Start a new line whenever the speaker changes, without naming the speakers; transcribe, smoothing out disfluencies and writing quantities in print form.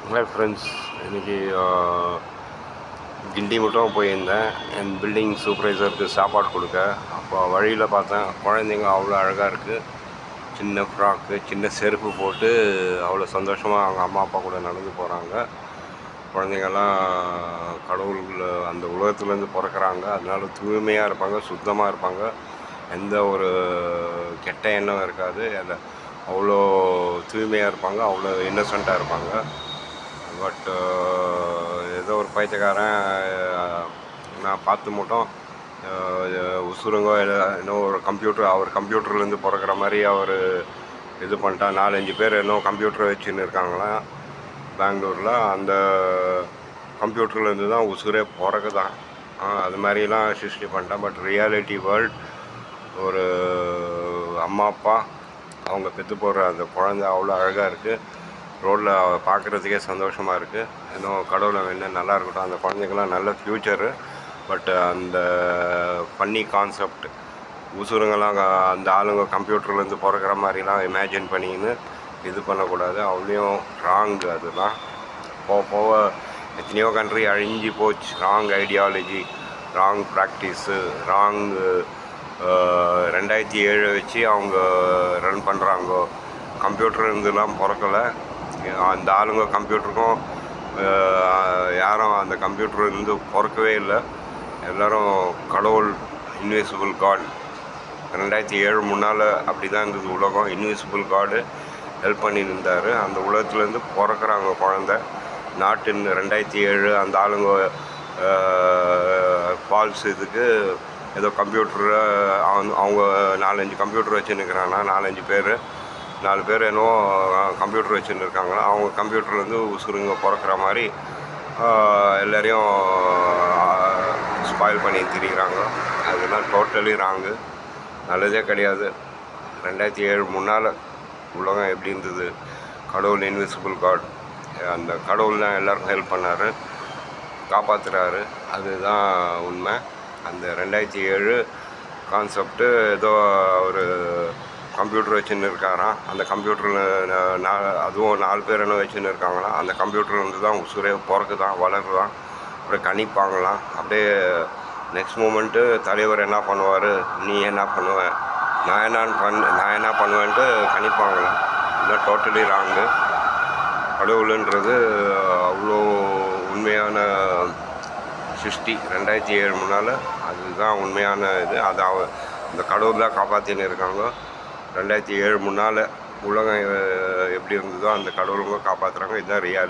Hi friends, இன்றைக்கி கிண்டி மட்டும் போயிருந்தேன் என் பில்டிங் சூப்பர்வைசருக்கு சாப்பாடு கொடுக்க. அப்போ வழியில் பார்த்தேன் குழந்தைங்க அவ்வளோ அழகாக இருக்குது. சின்ன ஃப்ராக்கு, சின்ன செருப்பு போட்டு அவ்வளோ சந்தோஷமாக அவங்க அம்மா அப்பா கூட நடந்து போகிறாங்க. குழந்தைங்கள்லாம் கடவுள் அந்த உலகத்துலேருந்து பிறக்கிறாங்க, அதனால தூய்மையாக இருப்பாங்க, சுத்தமாக இருப்பாங்க, எந்த ஒரு கெட்ட எண்ணம் இருக்காது. அதில் அவ்வளோ தூய்மையாக இருப்பாங்க, அவ்வளோ இன்னசென்ட்டாக இருப்பாங்க. பட் ஏதோ ஒரு பைத்தியக்காரன் நான் பார்த்து மட்டும் உசுருங்கோ இன்னும் ஒரு அவர் கம்ப்யூட்டர்லேருந்து பிறக்கிற மாதிரி அவர் இது பண்ணிட்டான். 4-5 பேர் இன்னும் கம்ப்யூட்டர் வச்சுன்னு இருக்காங்களாம் பெங்களூரில். அந்த கம்ப்யூட்டர்லேருந்து தான் உசுரே பிறகுதான். அது மாதிரிலாம் சிருஷ்டி பண்ணிட்டான். பட் ரியாலிட்டி வேர்ல்ட் ஒரு அம்மா அப்பா அவங்க பெற்று போடுற அந்த குழந்தை அவ்வளோ அழகாக இருக்குது. ரோட்டில் பார்க்குறதுக்கே சந்தோஷமாக இருக்குது. இன்னும் கடவுளை வேணா நல்லா இருக்கட்டும், அந்த குழந்தைங்களாம் நல்ல ஃப்யூச்சரு. பட் அந்த ஃபன்னி கான்செப்ட் உசுருங்கெல்லாம் அந்த ஆளுங்க கம்ப்யூட்டர்லேருந்து பிறக்கிற மாதிரிலாம் இமேஜின் பண்ணின்னு இது பண்ணக்கூடாது. அவ்வளோயும் ராங்கு. அதுதான் போக போக எத்தனையோ கண்ட்ரி அழிஞ்சு போச்சு. Wrong ideology, wrong practice, wrong 2007 வச்சு அவங்க ரன் பண்ணுறாங்க. கம்ப்யூட்டர் இருந்துலாம் பிறக்கலை. அந்த ஆளுங்க கம்ப்யூட்டருக்கும் யாரும் அந்த கம்ப்யூட்டர் இருந்து பிறக்கவே இல்லை. எல்லோரும் கடவுள், இன்விசிபிள் காட். 2007 முன்னால் அப்படி தான் இருந்தது உலகம். இன்விசிபிள் காடு ஹெல்ப் பண்ணி இருந்தார். அந்த உலகத்துலேருந்து பிறக்கிறாங்க குழந்த. நாட்டின் 2007 அந்த ஆளுங்க ஃபால்ஸ் இதுக்கு ஏதோ கம்ப்யூட்டரை அவங்க 4-5 கம்ப்யூட்டர் வச்சுன்னுக்கிறாங்கன்னா 4 பேர் என்னவோ கம்ப்யூட்டர் வச்சுன்னு இருக்காங்களா. அவங்க கம்ப்யூட்டர்லேருந்து உசுருங்க பிறக்கிற மாதிரி எல்லோரையும் ஸ்பாயில் பண்ணி திரிகிறாங்க. அதெல்லாம் டோட்டலி ராங்கு, நல்லதே கிடையாது. 2007 முன்னால் உலகம் எப்படி இருந்தது? கடவுள் இன்விசிபிள் காட், அந்த கடவுள் தான் எல்லாருக்கும் ஹெல்ப் பண்ணார், காப்பாற்றுறாரு. அதுதான் உண்மை. அந்த 2007 கான்செப்டு ஏதோ ஒரு கம்ப்யூட்டர் வச்சுன்னு இருக்காராம். அந்த கம்ப்யூட்டரில் அதுவும் 4 பேர் என்ன வச்சுன்னு இருக்காங்களாம். அந்த கம்ப்யூட்டர் வந்து தான் உசுரே பிறக்குதான், வளருதான், அப்படியே கணிப்பாங்களாம். அப்படியே நெக்ஸ்ட் மூமெண்ட்டு தலைவர் என்ன பண்ணுவார், நீ என்ன பண்ணுவ, நான் என்ன பண்ணுவேன்ட்டு கணிப்பாங்களாம். இதுதான் டோட்டலி ராங்கு. கடவுளுன்றது அவ்வளோ உண்மையான சிருஷ்டி. 2007 முன்னால் அதுதான் உண்மையான இது. அது அந்த கடவுள் தான் காப்பாற்றின்னு இருக்காங்க. 2007 முன்னால் உலகம் எப்படி இருந்ததோ அந்த கடவுளுங்க காப்பாற்றுறாங்க. இதுதான் ரியாலிட்டி.